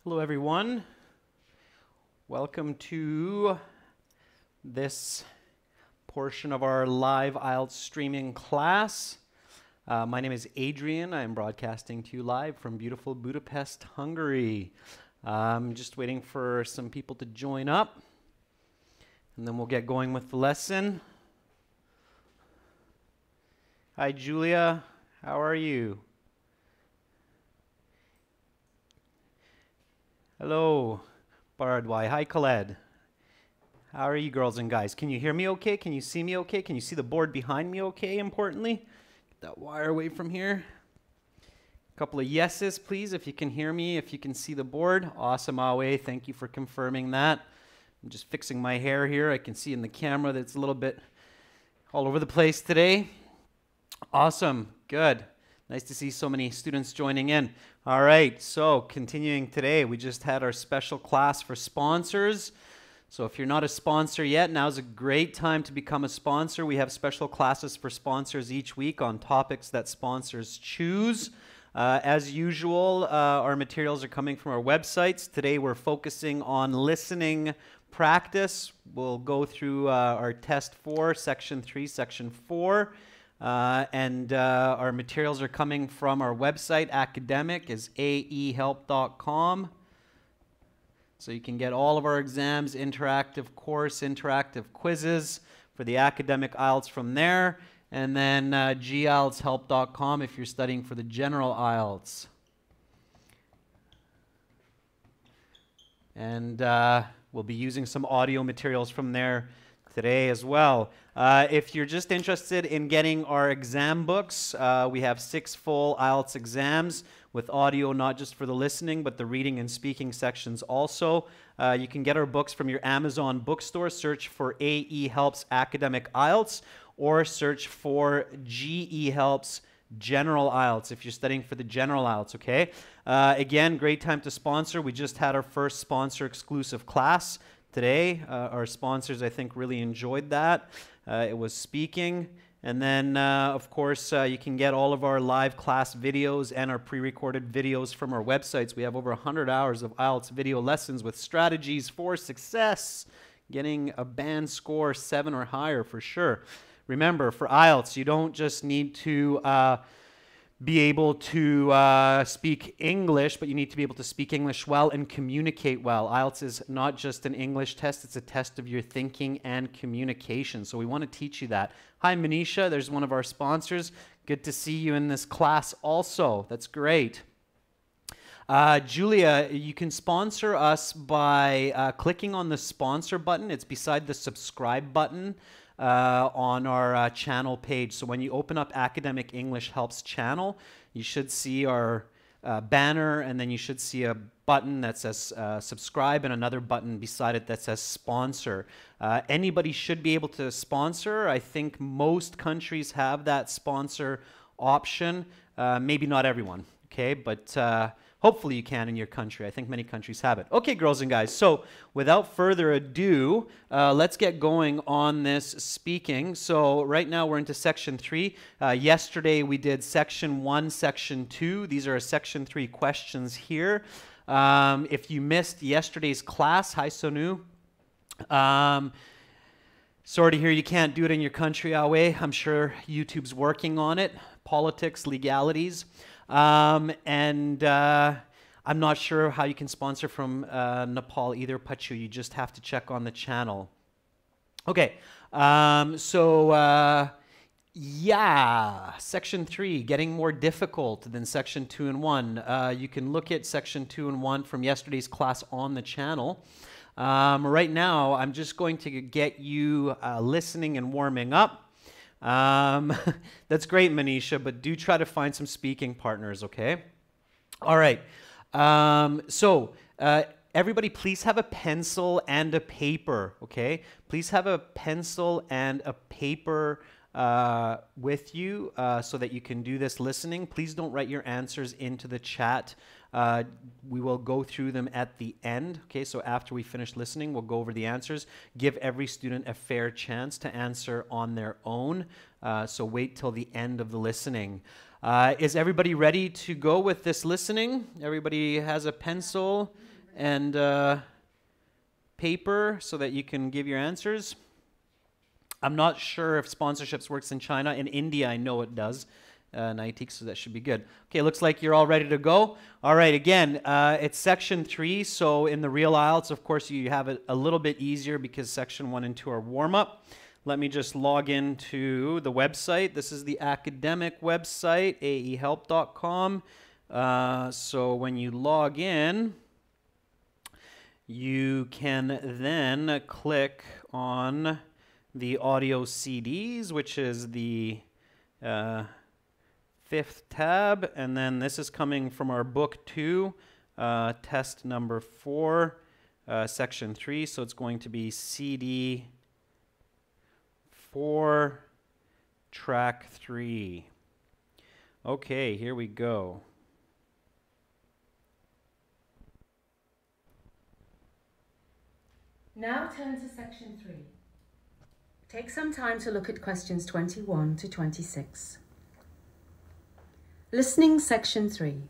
Hello everyone. Welcome to this portion of our live IELTS streaming class. My name is Adrian. I'm broadcasting to you live from beautiful Budapest, Hungary. I'm just waiting for some people to join up, and then we'll get going with the lesson. Hi Julia, how are you? Hello, Bardwai. Hi, Khaled. How are you, girls and guys? Can you hear me okay? Can you see me okay? Can you see the board behind me okay, importantly? Get that wire away from here. A couple of yeses, please, if you can hear me, if you can see the board. Awesome, Awe. Thank you for confirming that. I'm just fixing my hair here. I can see in the camera that it's a little bit all over the place today. Awesome. Good. Nice to see so many students joining in. All right, so continuing today, we just had our special class for sponsors. So if you're not a sponsor yet, now's a great time to become a sponsor. We have special classes for sponsors each week on topics that sponsors choose. As usual, our materials are coming from our websites. Today we're focusing on listening practice. We'll go through our test 4, section 3, section 4. Our materials are coming from our website. Academic is aehelp.com. So you can get all of our exams, interactive course, interactive quizzes for the academic IELTS from there. And then gieltshelp.com if you're studying for the general IELTS. And we'll be using some audio materials from there today as well. If you're just interested in getting our exam books, we have 6 full IELTS exams with audio, not just for the listening, but the reading and speaking sections also. You can get our books from your Amazon bookstore. Search for AE Helps Academic IELTS or search for GE Helps General IELTS if you're studying for the General IELTS, okay? Again, great time to sponsor. We just had our first sponsor exclusive class today. Our sponsors, I think, really enjoyed that. It was speaking. And then, of course, you can get all of our live class videos and our pre-recorded videos from our websites. We have over 100 hours of IELTS video lessons with strategies for success, getting a band score 7 or higher for sure. Remember, for IELTS, you don't just need to be able to speak English, but you need to be able to speak English well and communicate well. IELTS is not just an English test, it's a test of your thinking and communication. So we want to teach you that. Hi, Manisha, there's one of our sponsors. Good to see you in this class also. That's great. Julia, you can sponsor us by clicking on the sponsor button. It's beside the subscribe button on our channel page. So when you open up Academic English Helps channel, you should see our banner, and then you should see a button that says subscribe and another button beside it that says sponsor. Anybody should be able to sponsor. I think most countries have that sponsor option. Maybe not everyone, okay? But hopefully you can in your country. I think many countries have it. Okay, girls and guys, so without further ado, let's get going on this speaking. So right now we're into section 3. Yesterday we did section 1, section 2. These are section 3 questions here. If you missed yesterday's class, hi Sonu. Sorry to hear you can't do it in your country, Awe. I'm sure YouTube's working on it. Politics, legalities. I'm not sure how you can sponsor from Nepal either, Pachu. You just have to check on the channel. Okay, yeah, section 3, getting more difficult than section 2 and 1. You can look at section 2 and 1 from yesterday's class on the channel. Right now, I'm just going to get you listening and warming up. That's great, Manisha, but do try to find some speaking partners, okay? All right. Everybody, please have a pencil and a paper, okay? Please have a pencil and a paper with you so that you can do this listening. Please don't write your answers into the chat. We will go through them at the end. Okay, so after we finish listening, we'll go over the answers. Give every student a fair chance to answer on their own. So wait till the end of the listening. Is everybody ready to go with this listening? Everybody has a pencil and paper so that you can give your answers. I'm not sure if sponsorships works in China. In India, I know it does. Naitik, so that should be good. Okay, looks like you're all ready to go. All right, again, it's section 3, so in the real IELTS, of course, you have it a little bit easier because section 1 and 2 are warm-up. Let me just log into the website. This is the academic website, aehelp.com. So when you log in, you can then click on the audio CDs, which is the 5th tab, and then this is coming from our book 2, test number 4, section 3, so it's going to be CD 4, track 3. Okay, here we go. Now turn to section 3. Take some time to look at questions 21 to 26. Listening section 3.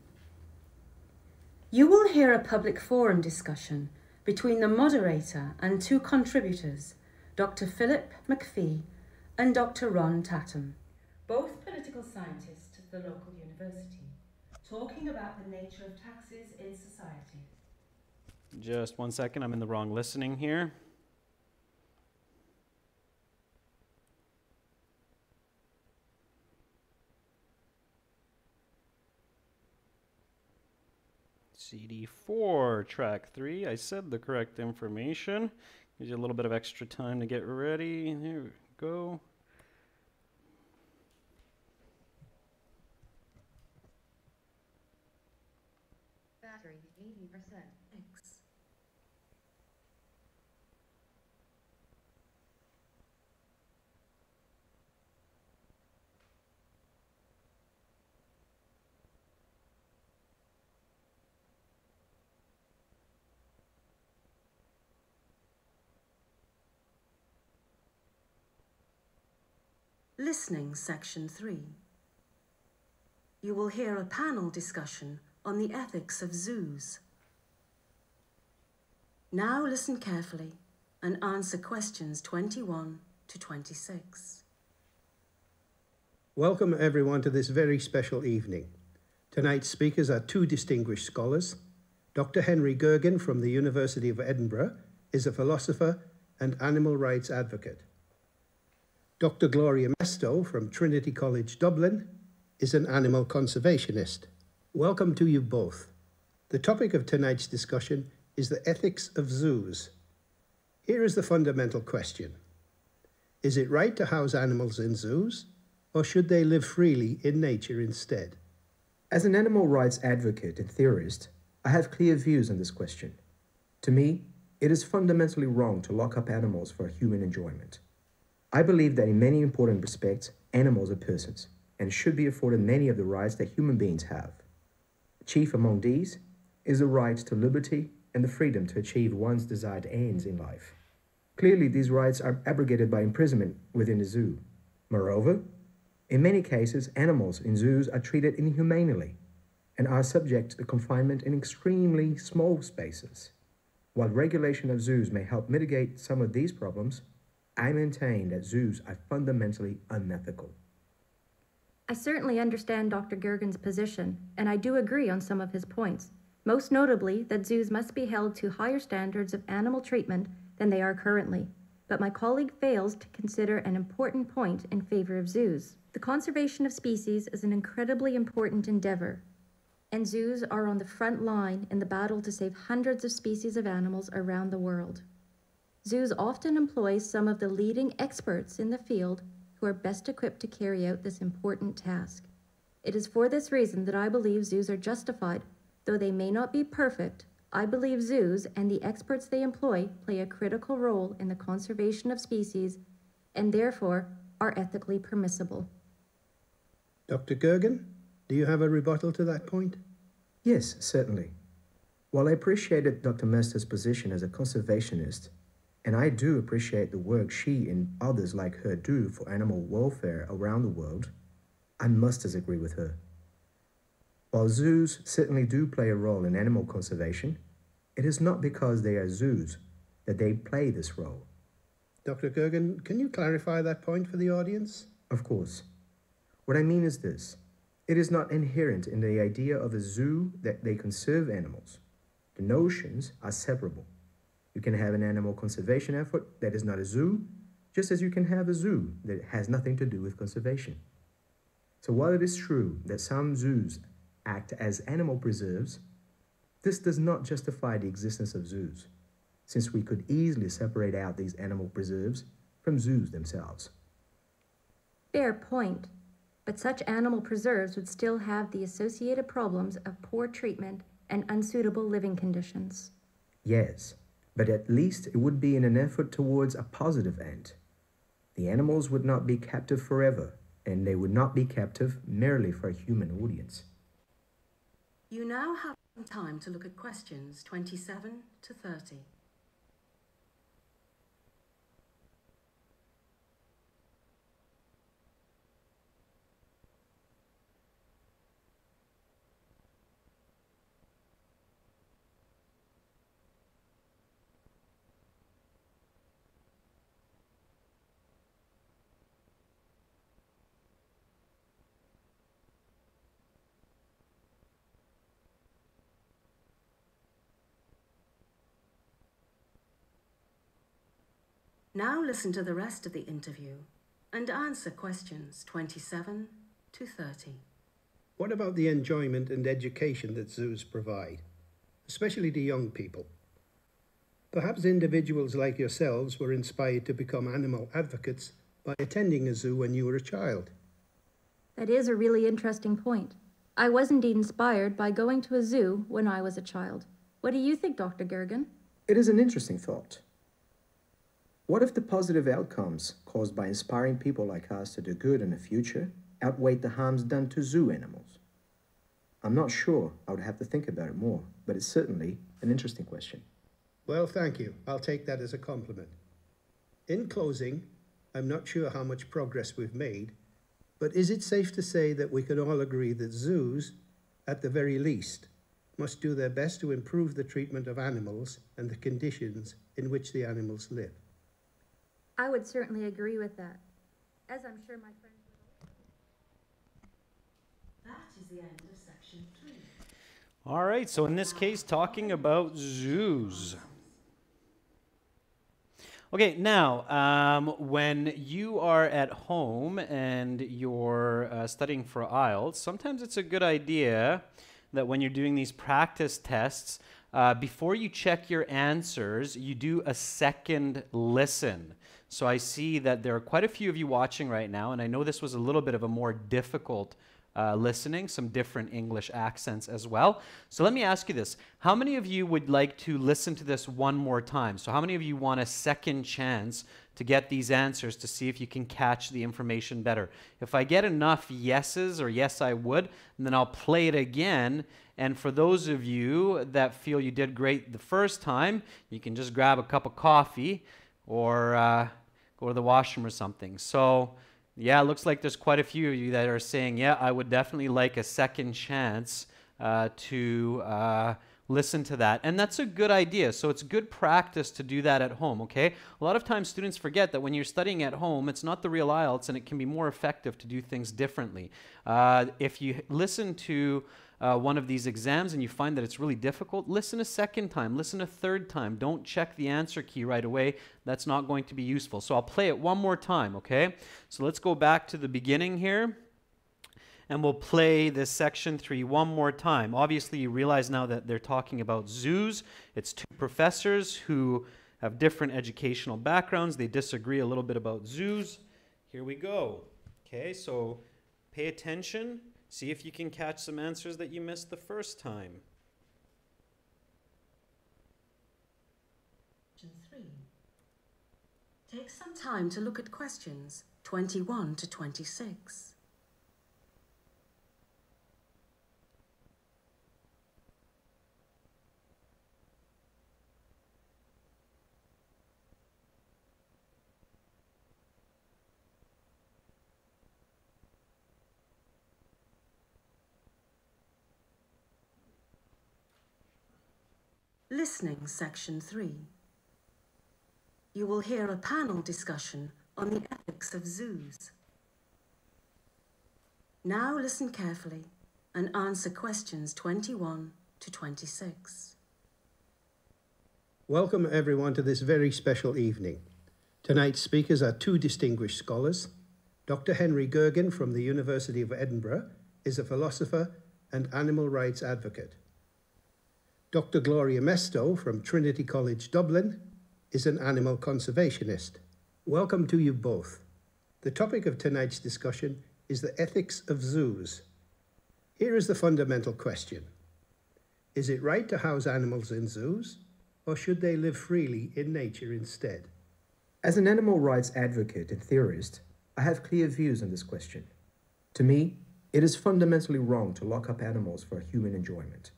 You will hear a public forum discussion between the moderator and 2 contributors, Dr. Philip McPhee and Dr. Ron Tatum, both political scientists at the local university, talking about the nature of taxes in society. Just one second, I'm in the wrong listening here. CD4, track 3. I said the correct information. Gives you a little bit of extra time to get ready. Here we go. Battery 80%. X. Listening section 3. You will hear a panel discussion on the ethics of zoos. Now listen carefully and answer questions 21 to 26. Welcome everyone to this very special evening. Tonight's speakers are 2 distinguished scholars. Dr. Henry Guergin from the University of Edinburgh is a philosopher and animal rights advocate. Dr. Gloria Mesto from Trinity College, Dublin, is an animal conservationist. Welcome to you both. The topic of tonight's discussion is the ethics of zoos. Here is the fundamental question. Is it right to house animals in zoos, or should they live freely in nature instead? As an animal rights advocate and theorist, I have clear views on this question. To me, it is fundamentally wrong to lock up animals for human enjoyment. I believe that in many important respects, animals are persons and should be afforded many of the rights that human beings have. Chief among these is the right to liberty and the freedom to achieve one's desired ends in life. Clearly, these rights are abrogated by imprisonment within the zoo. Moreover, in many cases, animals in zoos are treated inhumanely and are subject to confinement in extremely small spaces. While regulation of zoos may help mitigate some of these problems, I maintain that zoos are fundamentally unethical. I certainly understand Dr. Guergin's position, and I do agree on some of his points, most notably that zoos must be held to higher standards of animal treatment than they are currently. But my colleague fails to consider an important point in favor of zoos. The conservation of species is an incredibly important endeavor, and zoos are on the front line in the battle to save hundreds of species of animals around the world. Zoos often employ some of the leading experts in the field who are best equipped to carry out this important task. It is for this reason that I believe zoos are justified. Though they may not be perfect, I believe zoos and the experts they employ play a critical role in the conservation of species and therefore are ethically permissible. Dr. Guergin, do you have a rebuttal to that point? Yes, certainly. While I appreciated Dr. Mester's position as a conservationist, and I do appreciate the work she and others like her do for animal welfare around the world, I must disagree with her. While zoos certainly do play a role in animal conservation, It is not because they are zoos that they play this role. Dr. Guergin, can you clarify that point for the audience? Of course. What I mean is this. It is not inherent in the idea of a zoo that they conserve animals. The notions are separable. You can have an animal conservation effort that is not a zoo, just as you can have a zoo that has nothing to do with conservation. So while it is true that some zoos act as animal preserves, this does not justify the existence of zoos, since we could easily separate out these animal preserves from zoos themselves. Fair point. But such animal preserves would still have the associated problems of poor treatment and unsuitable living conditions. Yes, but at least it would be in an effort towards a positive end. The animals would not be captive forever, and they would not be captive merely for a human audience. You now have time to look at questions 27 to 30. Now listen to the rest of the interview and answer questions 27 to 30. What about the enjoyment and education that zoos provide, especially to young people? Perhaps individuals like yourselves were inspired to become animal advocates by attending a zoo when you were a child. That is a really interesting point. I was indeed inspired by going to a zoo when I was a child. What do you think, Dr. Guergin? It is an interesting thought. What if the positive outcomes caused by inspiring people like us to do good in the future outweigh the harms done to zoo animals? I'm not sure. I would have to think about it more, but it's certainly an interesting question. Well, thank you. I'll take that as a compliment. In closing, I'm not sure how much progress we've made, but is it safe to say that we can all agree that zoos, at the very least, must do their best to improve the treatment of animals and the conditions in which the animals live? I would certainly agree with that, as I'm sure my friends would. That is the end of section 3. All right, so in this case, talking about zoos. Okay, now, when you are at home and you're studying for IELTS, sometimes it's a good idea that when you're doing these practice tests, before you check your answers, you do a second listen. So I see that there are quite a few of you watching right now, and I know this was a little bit of a more difficult listening, some different English accents as well. So let me ask you this. How many of you would like to listen to this one more time? So how many of you want a second chance to get these answers to see if you can catch the information better? If I get enough yeses or yes I would, then I'll play it again. And for those of you that feel you did great the first time, you can just grab a cup of coffee or go to the washroom or something. So yeah, it looks like there's quite a few of you that are saying, yeah, I would definitely like a second chance to listen to that. And that's a good idea. So it's good practice to do that at home, okay? A lot of times students forget that when you're studying at home, it's not the real IELTS, and it can be more effective to do things differently. If you listen to one of these exams and you find that it's really difficult, listen a second time, listen a third time. Don't check the answer key right away. That's not going to be useful. So I'll play it one more time, okay? So let's go back to the beginning here, and we'll play this section 3 one more time. Obviously, you realize now that they're talking about zoos. It's two professors who have different educational backgrounds. They disagree a little bit about zoos. Here we go. Okay, so pay attention. See if you can catch some answers that you missed the first time. Question 3. Take some time to look at questions 21 to 26. Listening Section 3. You will hear a panel discussion on the ethics of zoos. Now listen carefully and answer questions 21 to 26. Welcome everyone to this very special evening. Tonight's speakers are two distinguished scholars. Dr. Henry Guergin from the University of Edinburgh is a philosopher and animal rights advocate. Dr. Gloria Mesto from Trinity College, Dublin, is an animal conservationist. Welcome to you both. The topic of tonight's discussion is the ethics of zoos. Here is the fundamental question. Is it right to house animals in zoos, or should they live freely in nature instead? As an animal rights advocate and theorist, I have clear views on this question. To me, it is fundamentally wrong to lock up animals for human enjoyment.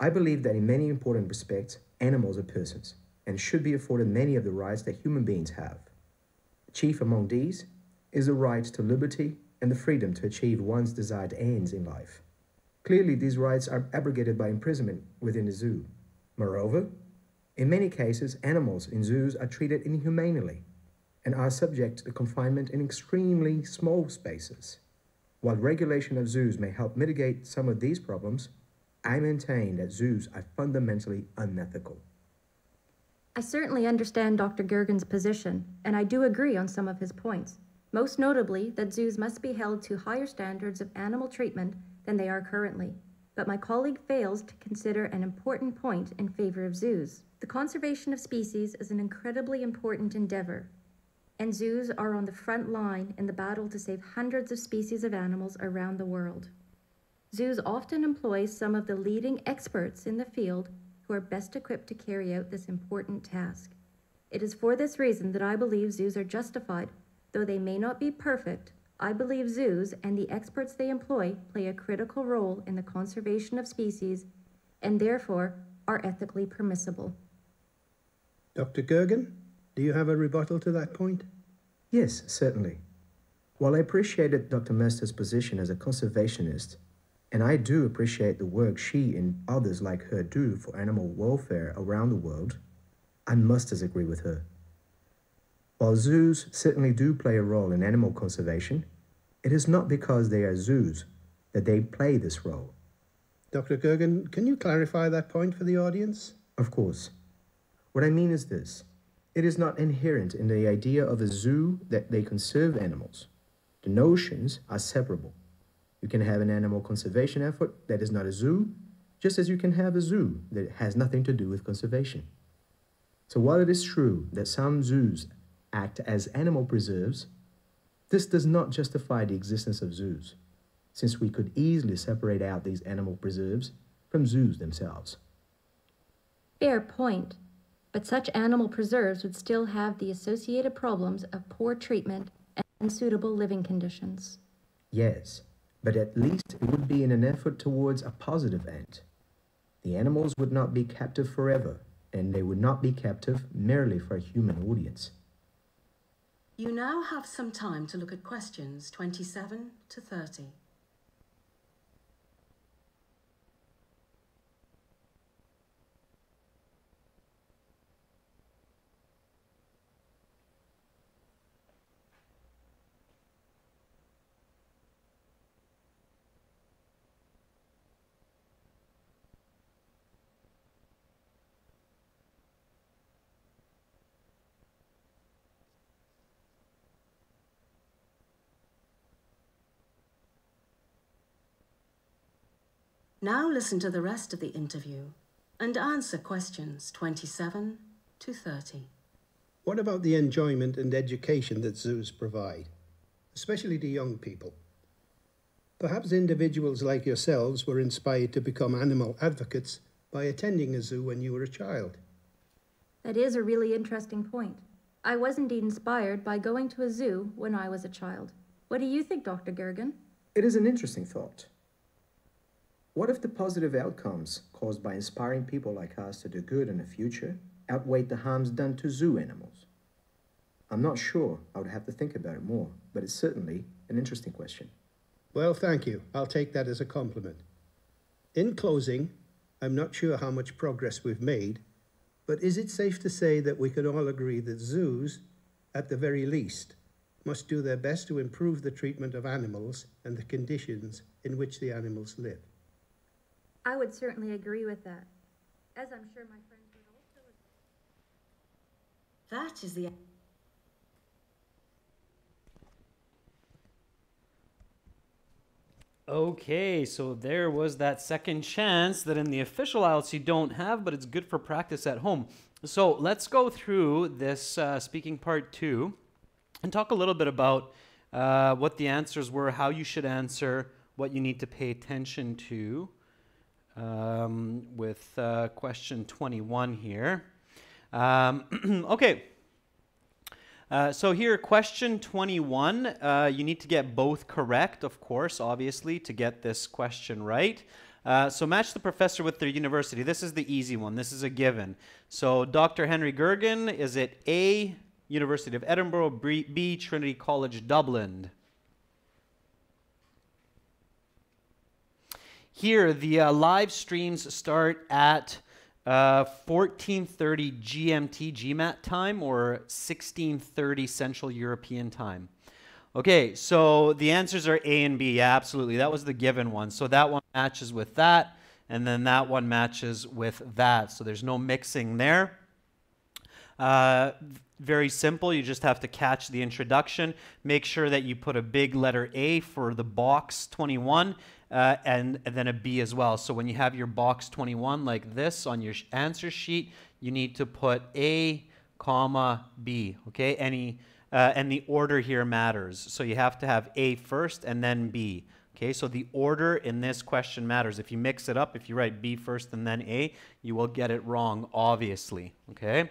I believe that in many important respects, animals are persons and should be afforded many of the rights that human beings have. Chief among these is the right to liberty and the freedom to achieve one's desired ends in life. Clearly, these rights are abrogated by imprisonment within the zoo. Moreover, in many cases, animals in zoos are treated inhumanely and are subject to confinement in extremely small spaces. While regulation of zoos may help mitigate some of these problems, I maintain that zoos are fundamentally unethical. I certainly understand Dr. Guergin's position, and I do agree on some of his points, most notably that zoos must be held to higher standards of animal treatment than they are currently. But my colleague fails to consider an important point in favor of zoos. The conservation of species is an incredibly important endeavor, and zoos are on the front line in the battle to save hundreds of species of animals around the world. Zoos often employ some of the leading experts in the field who are best equipped to carry out this important task. It is for this reason that I believe zoos are justified. Though they may not be perfect, I believe zoos and the experts they employ play a critical role in the conservation of species and therefore are ethically permissible. Dr. Guergin, do you have a rebuttal to that point? Yes, certainly. While I appreciated Dr. Mesto's position as a conservationist, and I do appreciate the work she and others like her do for animal welfare around the world, I must disagree with her. While zoos certainly do play a role in animal conservation, it is not because they are zoos that they play this role. Dr. Guergin, can you clarify that point for the audience? Of course. What I mean is this. It is not inherent in the idea of a zoo that they conserve animals. The notions are separable. You can have an animal conservation effort that is not a zoo, just as you can have a zoo that has nothing to do with conservation. So while it is true that some zoos act as animal preserves, this does not justify the existence of zoos, since we could easily separate out these animal preserves from zoos themselves. Fair point, but such animal preserves would still have the associated problems of poor treatment and unsuitable living conditions. Yes, but at least it would be in an effort towards a positive end. The animals would not be captive forever, and they would not be captive merely for a human audience. You now have some time to look at questions 27 to 30. Now listen to the rest of the interview and answer questions 27 to 30. What about the enjoyment and education that zoos provide, especially to young people? Perhaps individuals like yourselves were inspired to become animal advocates by attending a zoo when you were a child. That is a really interesting point. I was indeed inspired by going to a zoo when I was a child. What do you think, Dr. Guergin? It is an interesting thought. What if the positive outcomes caused by inspiring people like us to do good in the future outweigh the harms done to zoo animals? I'm not sure. I would have to think about it more, but it's certainly an interesting question. Well, thank you. I'll take that as a compliment. In closing, I'm not sure how much progress we've made, but is it safe to say that we can all agree that zoos, at the very least, must do their best to improve the treatment of animals and the conditions in which the animals live? I would certainly agree with that, as I'm sure my friends would also agree. That is the... Okay, so there was that second chance that in the official IELTS you don't have, but it's good for practice at home. So let's go through this speaking part 2 and talk a little bit about what the answers were, how you should answer, what you need to pay attention to with question 21 here. Okay. So here, question 21, you need to get both correct, of course, obviously, to get this question right. So match the professor with their university. This is the easy one. This is a given. So Dr. Henry Guergin, is it A, University of Edinburgh, B, Trinity College, Dublin? Here, the live streams start at 14:30 GMT, GMAT time, or 16:30 Central European time. Okay, so the answers are A and B. Yeah, absolutely. That was the given one. So that one matches with that, and then that one matches with that. So there's no mixing there. Very simple. You just have to catch the introduction. Make sure that you put a big letter A for the box 21 and then a B as well. So when you have your box 21 like this on your answer sheet, you need to put A, comma, B. Okay? And the order here matters. So you have to have A first and then B. Okay? So the order in this question matters. If you mix it up, if you write B first and then A, you will get it wrong, obviously. Okay?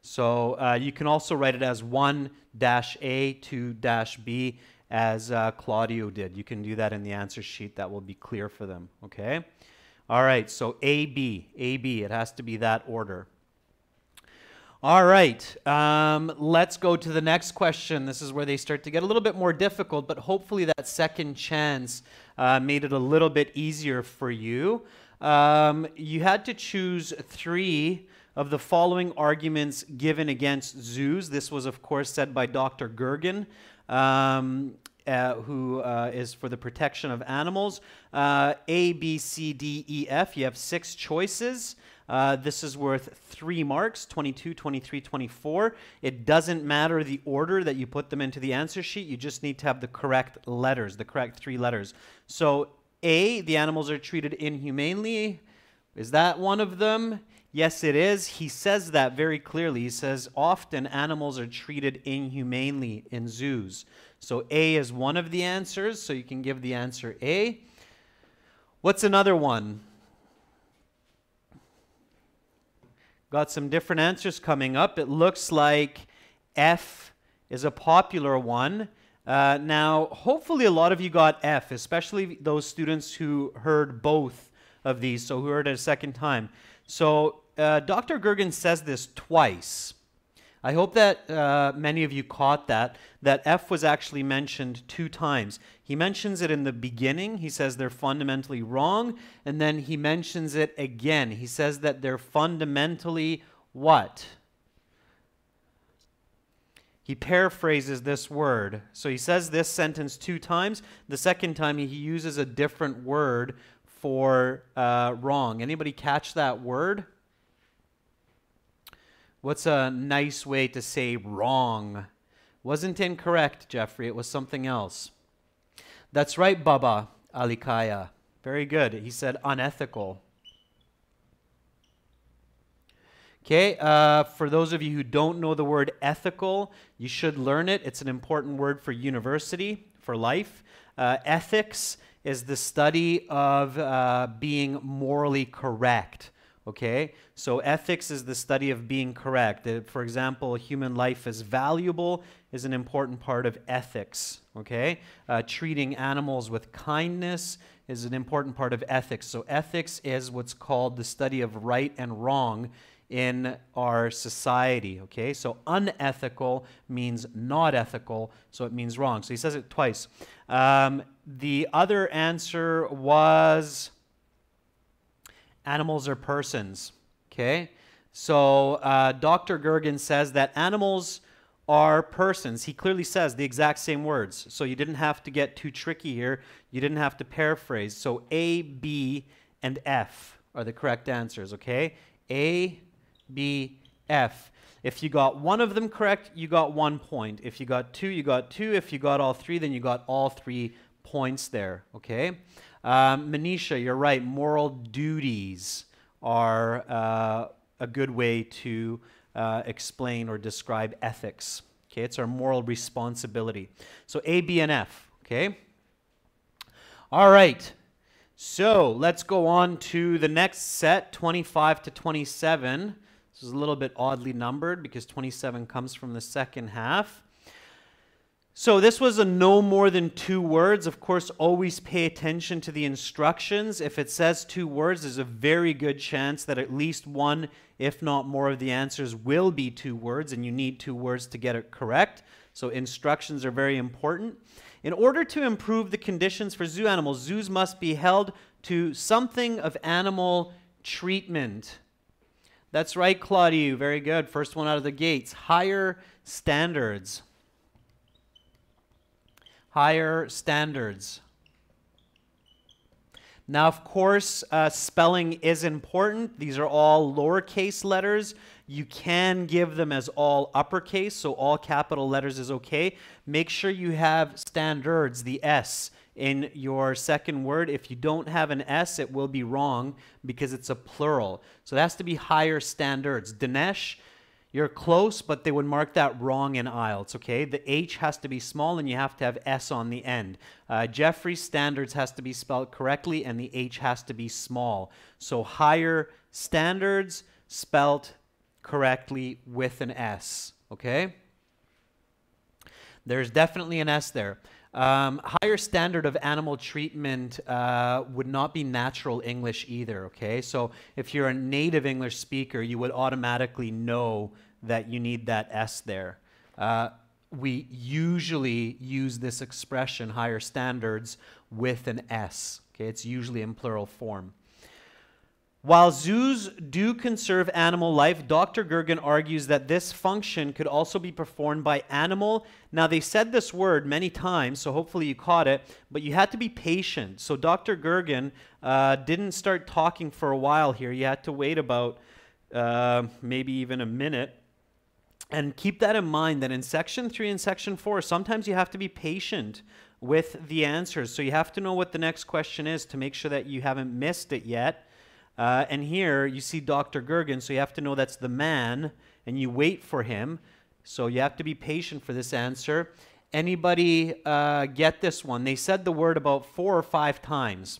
So you can also write it as 1-A, 2-B, as Claudio did. You can do that in the answer sheet. That will be clear for them, okay? All right, so AB, AB. It has to be that order. All right, let's go to the next question. This is where they start to get a little bit more difficult, but hopefully that second chance made it a little bit easier for you. You had to choose 3 of the following arguments given against zoos. This was, of course, said by Dr. Guergin, who is for the protection of animals. A, B, C, D, E, F. You have 6 choices. This is worth 3 marks, 22, 23, 24. It doesn't matter the order that you put them into the answer sheet. You just need to have the correct letters, the correct 3 letters. So A, the animals are treated inhumanely. Is that one of them? Yes, it is. He says that very clearly. He says often animals are treated inhumanely in zoos. So A is one of the answers, so you can give the answer A. What's another one? Got some different answers coming up. It looks like F is a popular one. Now, hopefully a lot of you got F, especially those students who heard both of these, so who heard it a second time. So Dr. Guergin says this twice. I hope that many of you caught that F was actually mentioned 2 times. He mentions it in the beginning. He says they're fundamentally wrong, and then he mentions it again. He says that they're fundamentally what? He paraphrases this word. So he says this sentence 2 times. The second time he uses a different word for wrong. Anybody catch that word? What's a nice way to say wrong? Wasn't incorrect, Jeffrey. It was something else. That's right, Baba Alikaya. Very good. He said unethical. Okay, for those of you who don't know the word ethical, you should learn it. It's an important word for university, for life. Ethics is the study of being morally correct. Okay, so ethics is the study of being correct. For example, human life is valuable is an important part of ethics. Okay, treating animals with kindness is an important part of ethics. So ethics is what's called the study of right and wrong in our society. Okay, so unethical means not ethical, so it means wrong. So he says it twice. The other answer was Animals are persons. Okay? So Dr. Guergin says that animals are persons. He clearly says the exact same words. So you didn't have to get too tricky here. You didn't have to paraphrase. So A, B, and F are the correct answers, okay? A, B, F. If you got one of them correct, you got 1 point. If you got two, you got two. If you got all three, then you got all 3 points there, okay? Manisha, you're right. Moral duties are a good way to explain or describe ethics. Okay, it's our moral responsibility. So A, B, and F, okay? All right, so let's go on to the next set, 25 to 27. This is a little bit oddly numbered because 27 comes from the second half. So this was a no more than 2 words. Of course, always pay attention to the instructions. If it says 2 words, there's a very good chance that at least one, if not more, of the answers will be 2 words, and you need 2 words to get it correct. So instructions are very important. In order to improve the conditions for zoo animals, zoos must be held to something of animal treatment. That's right, Claudia. Very good. First one out of the gates. Higher standards. Higher standards. Now, of course, spelling is important. These are all lowercase letters. You can give them as all uppercase, so all capital letters is okay. Make sure you have standards, the S, in your second word. If you don't have an S, it will be wrong because it's a plural. So it has to be higher standards. Dinesh, you're close, but they would mark that wrong in IELTS, okay? The H has to be small, and you have to have S on the end. Jeffrey's standards has to be spelled correctly, and the H has to be small. So higher standards spelled correctly with an S, okay? There's definitely an S there. Higher standard of animal treatment would not be natural English either, okay? So if you're a native English speaker, you would automatically know that you need that S there. We usually use this expression, higher standards, with an S, okay? It's usually in plural form. While zoos do conserve animal life, Dr. Guergin argues that this function could also be performed by animal. Now, they said this word many times, so hopefully you caught it, but you had to be patient. So Dr. Guergin didn't start talking for a while here. You had to wait about maybe even a minute. And keep that in mind that in Section 3 and Section 4, sometimes you have to be patient with the answers. So you have to know what the next question is to make sure that you haven't missed it yet. And here you see Dr. Guergin, so you have to know that's the man, and you wait for him. So you have to be patient for this answer. Anybody get this one? They said the word about 4 or 5 times.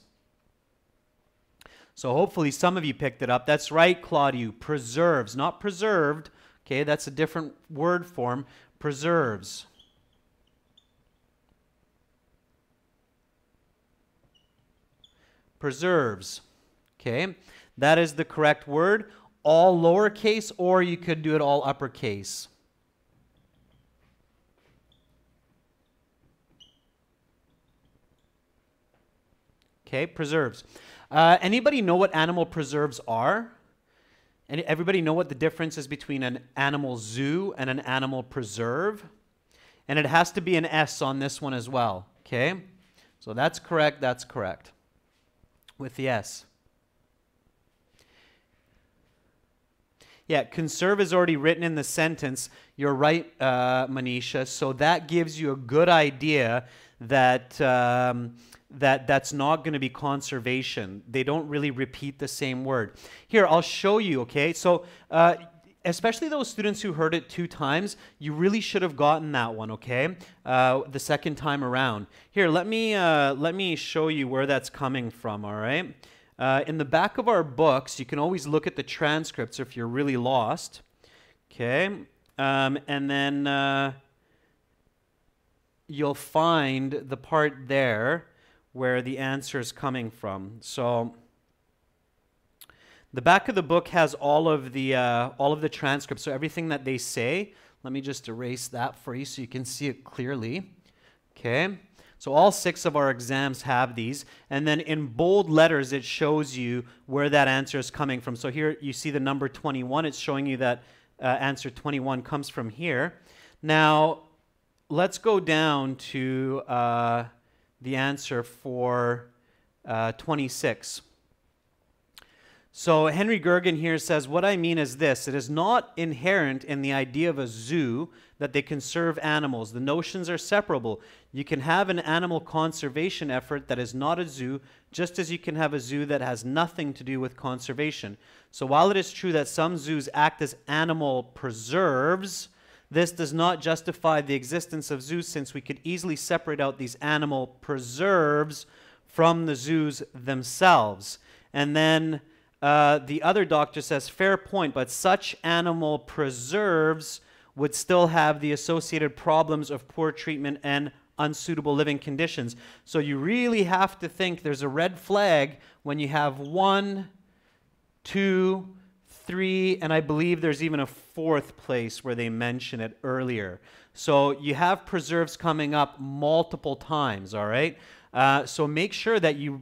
So hopefully some of you picked it up. That's right, Claudia. Preserves, not preserved. Okay, that's a different word form. Preserves. Preserves. Okay, that is the correct word. All lowercase, or you could do it all uppercase. Okay, preserves. Anybody know what animal preserves are? Everybody know what the difference is between an animal zoo and an animal preserve? And it has to be an S on this one as well. Okay, so that's correct. That's correct. With the S. Yeah, conserve is already written in the sentence. You're right, Manisha. So that gives you a good idea that that's not going to be conservation. They don't really repeat the same word. Here, I'll show you, okay? So especially those students who heard it 2 times, you really should have gotten that one, okay? The second time around. Here, let me show you where that's coming from, all right? In the back of our books, you can always look at the transcripts if you're really lost. Okay? And then you'll find the part there where the answer is coming from. So the back of the book has all of the transcripts, so everything that they say. Let me just erase that for you so you can see it clearly. Okay? So all 6 of our exams have these. And then in bold letters, it shows you where that answer is coming from. So here you see the number 21. It's showing you that answer 21 comes from here. Now, let's go down to the answer for 26. So Henry Guergin here says, what I mean is this: it is not inherent in the idea of a zoo that they conserve animals. The notions are separable. You can have an animal conservation effort that is not a zoo, just as you can have a zoo that has nothing to do with conservation. So while it is true that some zoos act as animal preserves, this does not justify the existence of zoos, since we could easily separate out these animal preserves from the zoos themselves. And then the other doctor says, fair point, but such animal preserves would still have the associated problems of poor treatment and unsuitable living conditions. So you really have to think there's a red flag when you have 1, 2, 3, and I believe there's even a 4th place where they mention it earlier. So you have preserves coming up multiple times, all right? So make sure that you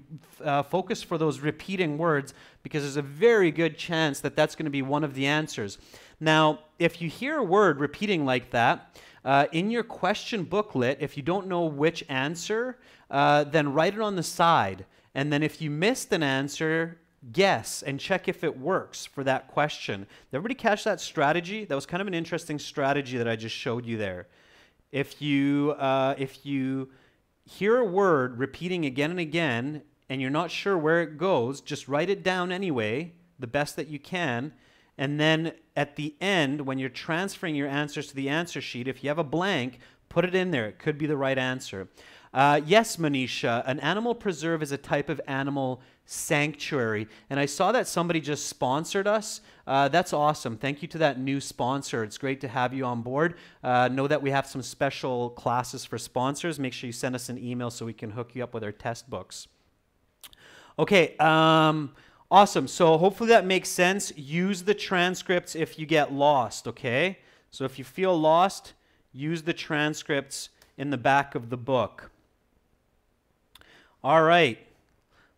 focus for those repeating words, because there's a very good chance that that's going to be one of the answers. Now, if you hear a word repeating like that, in your question booklet, if you don't know which answer, then write it on the side. And then if you missed an answer, guess and check if it works for that question. Did everybody catch that strategy? That was kind of an interesting strategy that I just showed you there. If you hear a word repeating again and again, and you're not sure where it goes, just write it down anyway, the best that you can, and then at the end, when you're transferring your answers to the answer sheet, if you have a blank, put it in there. It could be the right answer. Yes, Manisha, an animal preserve is a type of animal sanctuary. And I saw that somebody just sponsored us. That's awesome. Thank you to that new sponsor. It's great to have you on board. Know that we have some special classes for sponsors. Make sure you send us an email so we can hook you up with our test books. Okay, awesome. So hopefully that makes sense. Use the transcripts if you get lost, okay? So if you feel lost, use the transcripts in the back of the book. All right,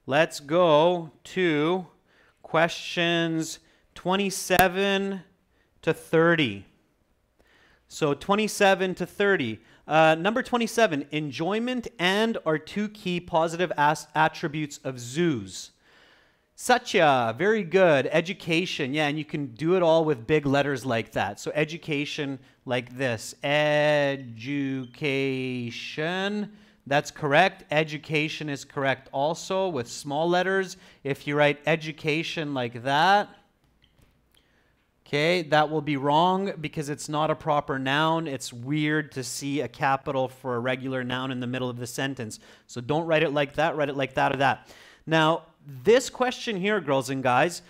let's go to questions 27 to 30. So 27 to 30. Number 27, enjoyment and are 2 key positive attributes of zoos. Satya, very good. Education, yeah, and you can do it all with big letters like that. So education like this, education, that's correct. Education is correct also with small letters. If you write education like that, okay, that will be wrong because it's not a proper noun. It's weird to see a capital for a regular noun in the middle of the sentence. So don't write it like that, write it like that or that. Now, this question here, girls and guys,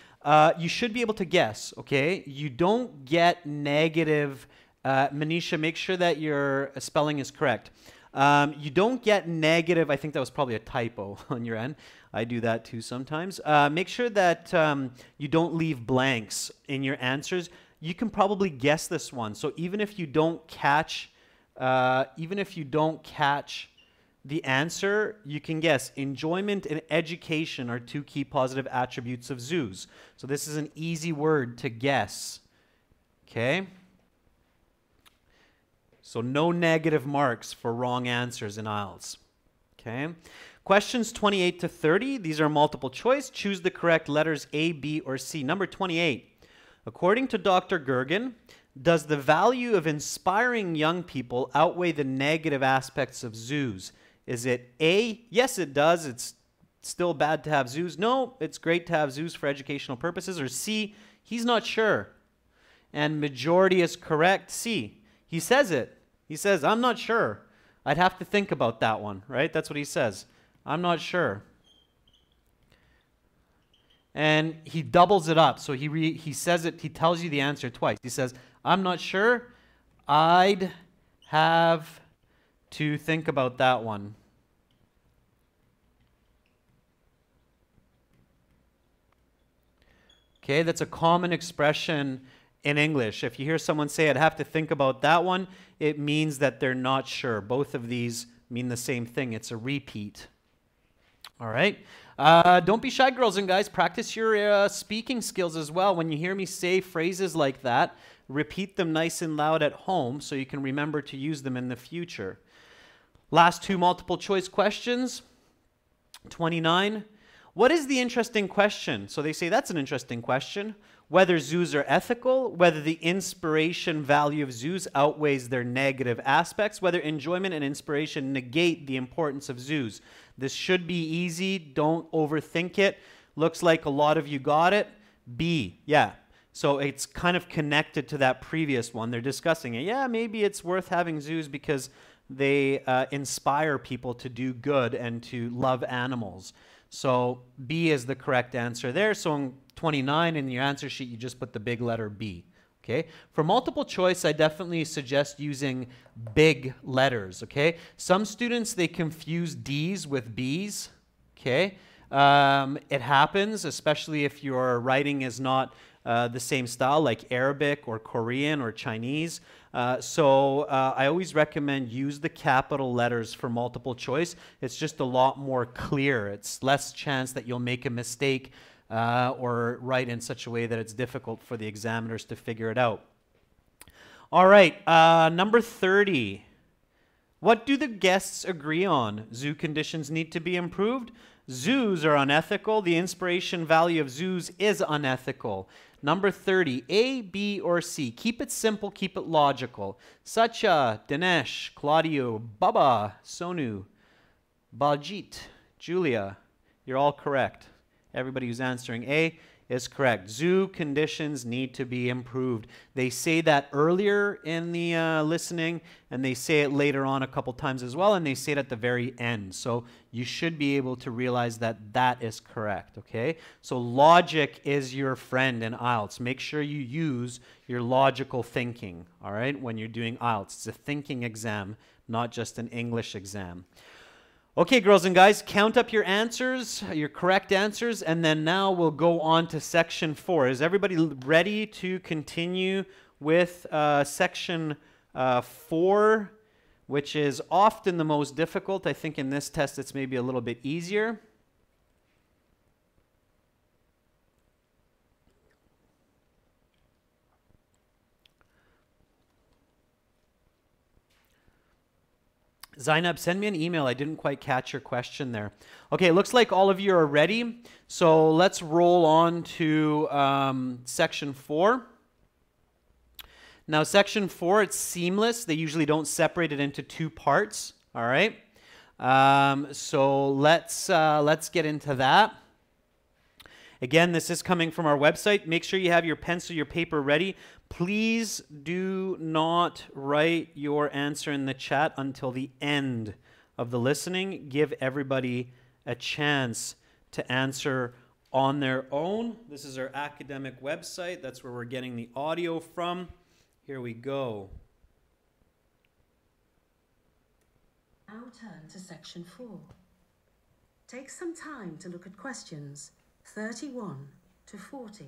you should be able to guess, okay? You don't get negative. Manisha, make sure that your spelling is correct. You don't get negative. I think that was probably a typo on your end. I do that too sometimes. Make sure that you don't leave blanks in your answers. You can probably guess this one. So even if you don't catch, the answer, you can guess. Enjoyment and education are 2 key positive attributes of zoos. So this is an easy word to guess. Okay? So no negative marks for wrong answers in IELTS. Okay? Questions 28 to 30. These are multiple choice. Choose the correct letters A, B, or C. Number 28. According to Dr. Guergin, does the value of inspiring young people outweigh the negative aspects of zoos? Is it A? Yes, it does. It's still bad to have zoos. No, it's great to have zoos for educational purposes. Or C, he's not sure. And majority is correct. C, he says it. He says, I'm not sure. I'd have to think about that one, right? That's what he says. I'm not sure. And he doubles it up. So he says it, he tells you the answer twice. He says, I'm not sure. I'd have to think about that one. Okay, that's a common expression in English. If you hear someone say, I'd have to think about that one, it means that they're not sure. Both of these mean the same thing. It's a repeat. All right. Don't be shy, girls and guys. Practice your speaking skills as well. When you hear me say phrases like that, repeat them nice and loud at home so you can remember to use them in the future. Last two multiple choice questions. 29. What is the interesting question? So they say that's an interesting question. Whether zoos are ethical, whether the inspiration value of zoos outweighs their negative aspects, whether enjoyment and inspiration negate the importance of zoos. This should be easy. Don't overthink it. Looks like a lot of you got it. B, yeah. So it's kind of connected to that previous one. They're discussing it. Yeah, maybe it's worth having zoos because they inspire people to do good and to love animals. So B is the correct answer there. So in 29 in your answer sheet, you just put the big letter B. Okay. For multiple choice, I definitely suggest using big letters. Okay. Some students, they confuse D's with B's. Okay. It happens, especially if your writing is not the same style like Arabic or Korean or Chinese. So I always recommend use the capital letters for multiple choice. It's just a lot more clear. It's less chance that you'll make a mistake or write in such a way that it's difficult for the examiners to figure it out. All right, number 30. What do the guests agree on? Zoo conditions need to be improved. Zoos are unethical. The inspiration value of zoos is unethical. Number 30, A, B, or C. Keep it simple, keep it logical. Satya, Dinesh, Claudio, Baba, Sonu, Baljit, Julia, you're all correct. Everybody who's answering A is correct. Zoo conditions need to be improved. They say that earlier in the listening, and they say it later on a couple times as well, and they say it at the very end. So you should be able to realize that that is correct, okay? So logic is your friend in IELTS. Make sure you use your logical thinking, all right, when you're doing IELTS. It's a thinking exam, not just an English exam. Okay, girls and guys, count up your answers, your correct answers, and then now we'll go on to section 4. Is everybody ready to continue with section 4, which is often the most difficult? I think in this test it's maybe a little bit easier. Zainab, send me an email. I didn't quite catch your question there. Okay, it looks like all of you are ready. So let's roll on to section 4. Now, section 4, it's seamless. They usually don't separate it into two parts. All right. So let's get into that. Again, this is coming from our website. Make sure you have your pencil, your paper ready. Please do not write your answer in the chat until the end of the listening. Give everybody a chance to answer on their own. This is our academic website. That's where we're getting the audio from. Here we go. Now turn to section 4. Take some time to look at questions 31 to 40.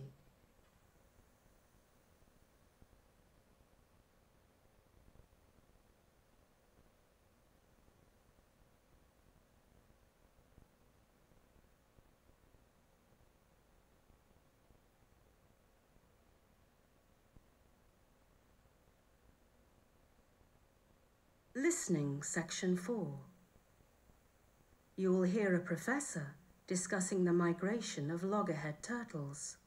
Listening section 4. You will hear a professor discussing the migration of loggerhead turtles.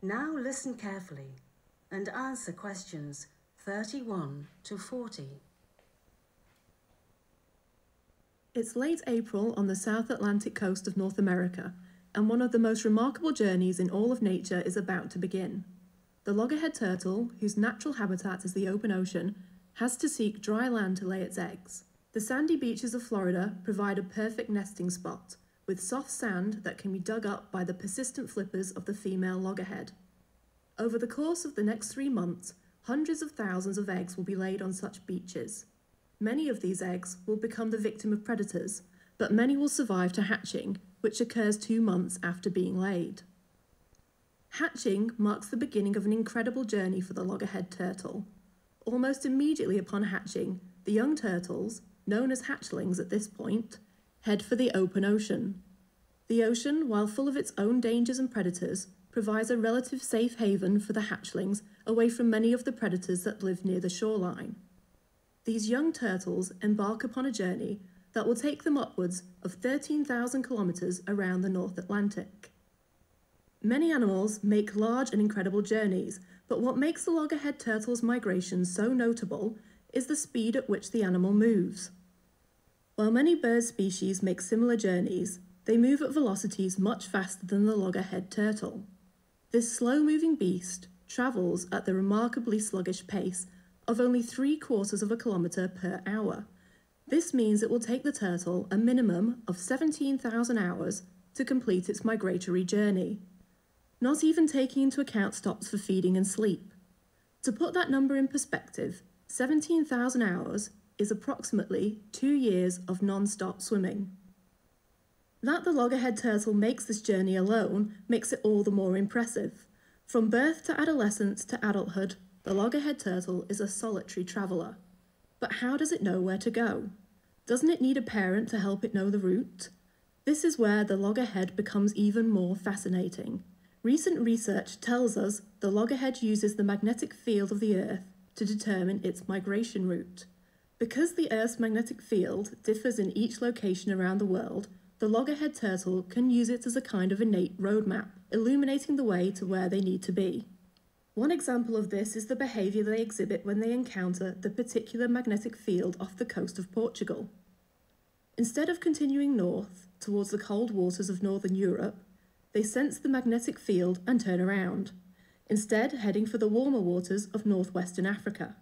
Now listen carefully and answer questions 31 to 40. It's late April on the South Atlantic coast of North America, and one of the most remarkable journeys in all of nature is about to begin. The loggerhead turtle, whose natural habitat is the open ocean, has to seek dry land to lay its eggs. The sandy beaches of Florida provide a perfect nesting spot, with soft sand that can be dug up by the persistent flippers of the female loggerhead. Over the course of the next 3 months, hundreds of thousands of eggs will be laid on such beaches. Many of these eggs will become the victim of predators, but many will survive to hatching, which occurs 2 months after being laid. Hatching marks the beginning of an incredible journey for the loggerhead turtle. Almost immediately upon hatching, the young turtles, known as hatchlings at this point, head for the open ocean. The ocean, while full of its own dangers and predators, provides a relative safe haven for the hatchlings away from many of the predators that live near the shoreline. These young turtles embark upon a journey that will take them upwards of 13,000 kilometres around the North Atlantic. Many animals make large and incredible journeys, but what makes the loggerhead turtle's migration so notable is the speed at which the animal moves. While many bird species make similar journeys, they move at velocities much faster than the loggerhead turtle. This slow-moving beast travels at the remarkably sluggish pace of only 3/4 of a kilometre per hour. This means it will take the turtle a minimum of 17,000 hours to complete its migratory journey, not even taking into account stops for feeding and sleep. To put that number in perspective, 17,000 hours is approximately 2 years of non-stop swimming. That the loggerhead turtle makes this journey alone makes it all the more impressive. From birth to adolescence to adulthood, the loggerhead turtle is a solitary traveller. But how does it know where to go? Doesn't it need a parent to help it know the route? This is where the loggerhead becomes even more fascinating. Recent research tells us the loggerhead uses the magnetic field of the Earth to determine its migration route. Because the Earth's magnetic field differs in each location around the world, the loggerhead turtle can use it as a kind of innate roadmap, illuminating the way to where they need to be. One example of this is the behaviour they exhibit when they encounter the particular magnetic field off the coast of Portugal. Instead of continuing north towards the cold waters of northern Europe, they sense the magnetic field and turn around, instead heading for the warmer waters of northwestern Africa.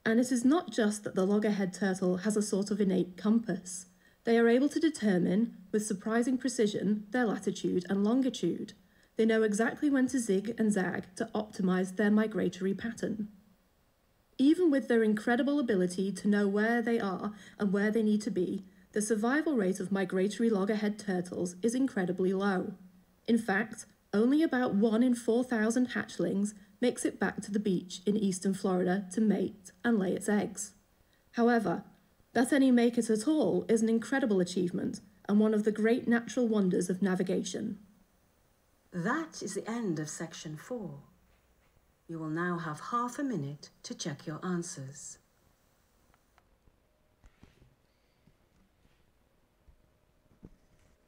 And it is not just that the loggerhead turtle has a sort of innate compass. They are able to determine, with surprising precision, their latitude and longitude. They know exactly when to zig and zag to optimise their migratory pattern. Even with their incredible ability to know where they are and where they need to be, the survival rate of migratory loggerhead turtles is incredibly low. In fact, only about 1 in 4,000 hatchlings makes it back to the beach in eastern Florida to mate and lay its eggs. However, that any make it at all is an incredible achievement and one of the great natural wonders of navigation. That is the end of section 4. You will now have half a minute to check your answers.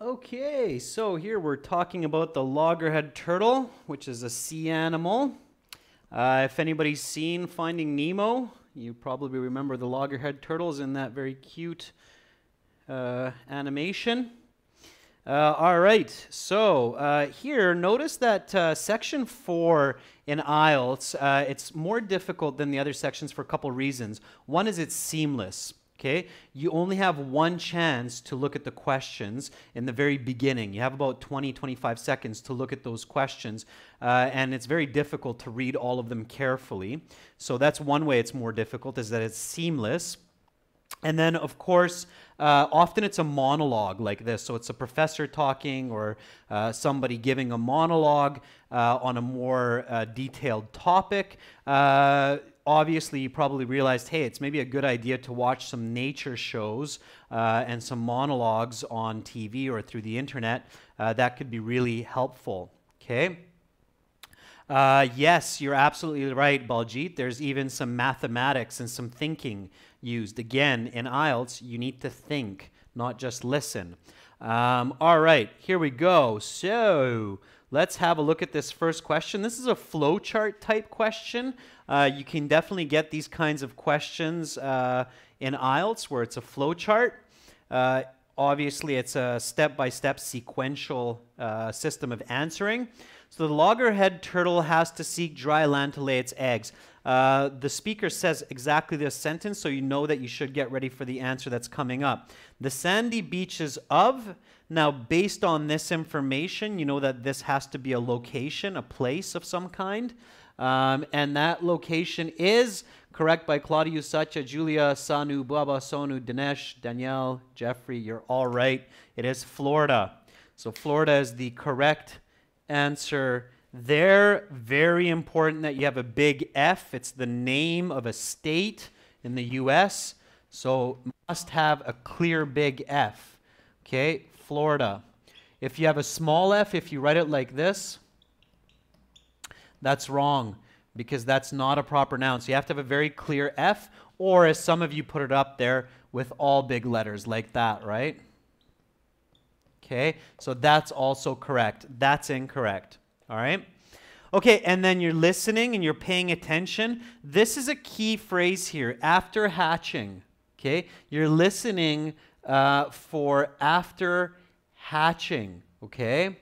Okay, so here we're talking about the loggerhead turtle, which is a sea animal. If anybody's seen Finding Nemo, you probably remember the loggerhead turtles in that very cute animation. All right, so here, notice that section 4 in IELTS, it's more difficult than the other sections for a couple reasons. One is it's seamless. Okay, you only have one chance to look at the questions in the very beginning. You have about 20-25 seconds to look at those questions, and it's very difficult to read all of them carefully. So that's one way it's more difficult, is that it's seamless. And then, of course, often it's a monologue like this. So it's a professor talking or somebody giving a monologue on a more detailed topic. Obviously, you probably realized, hey, it's maybe a good idea to watch some nature shows and some monologues on TV or through the internet. That could be really helpful, okay? Yes, you're absolutely right, Baljit. There's even some mathematics and some thinking used. Again, in IELTS, you need to think, not just listen. All right, here we go. So let's have a look at this first question. This is a flowchart type question. You can definitely get these kinds of questions in IELTS where it's a flowchart. Obviously, it's a step-by-step sequential system of answering. So the loggerhead turtle has to seek dry land to lay its eggs. The speaker says exactly this sentence, so you know that you should get ready for the answer that's coming up. The sandy beaches of... Now, based on this information, you know that this has to be a location, a place of some kind. And that location is correct by Claudius, Satya, Julia, Sanu, Baba, Sonu, Dinesh, Danielle, Jeffrey. You're all right. It is Florida. So Florida is the correct answer there. Very important that you have a big F. It's the name of a state in the US. So must have a clear big F. Okay, Florida. If you have a small f, if you write it like this, that's wrong because that's not a proper noun. So you have to have a very clear F, or as some of you put it up there, with all big letters like that, right? Okay, so that's also correct. That's incorrect, all right? Okay, and then you're listening and you're paying attention. This is a key phrase here, after hatching, okay? You're listening for after hatching, okay?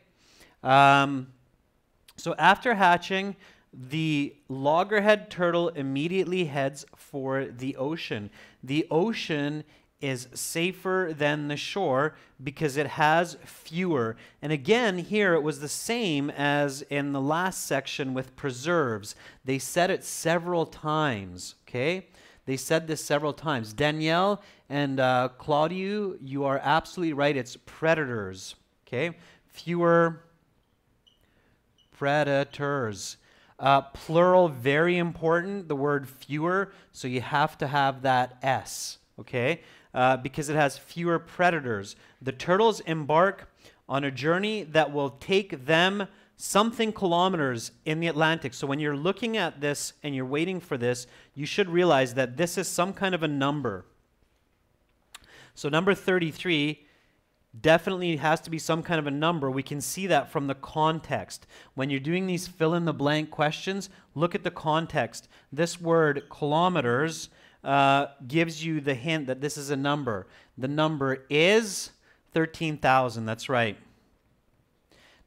So after hatching, the loggerhead turtle immediately heads for the ocean. The ocean is safer than the shore because it has fewer. And again, here it was the same as in the last section with preserves. They said it several times, okay? They said this several times. Danielle and Claudio, you are absolutely right. It's predators, okay? Fewer predators. Plural, very important, the word fewer, so you have to have that S, okay? Because it has fewer predators. The turtles embark on a journey that will take them something kilometers in the Atlantic. So when you're looking at this and you're waiting for this, you should realize that this is some kind of a number. So number 33 definitely has to be some kind of a number. We can see that from the context. When you're doing these fill-in-the-blank questions, look at the context. This word kilometers gives you the hint that this is a number. The number is 13,000. That's right.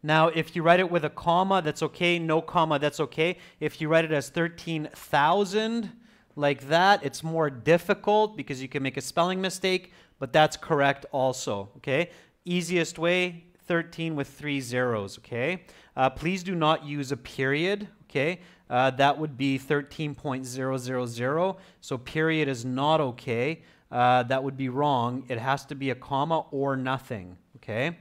Now, if you write it with a comma, that's okay. No comma, that's okay. If you write it as 13,000 like that, it's more difficult because you can make a spelling mistake, but that's correct also, okay? Easiest way, 13 with 3 zeros, okay? Please do not use a period, okay? That would be 13.000, so period is not okay. That would be wrong. It has to be a comma or nothing, okay?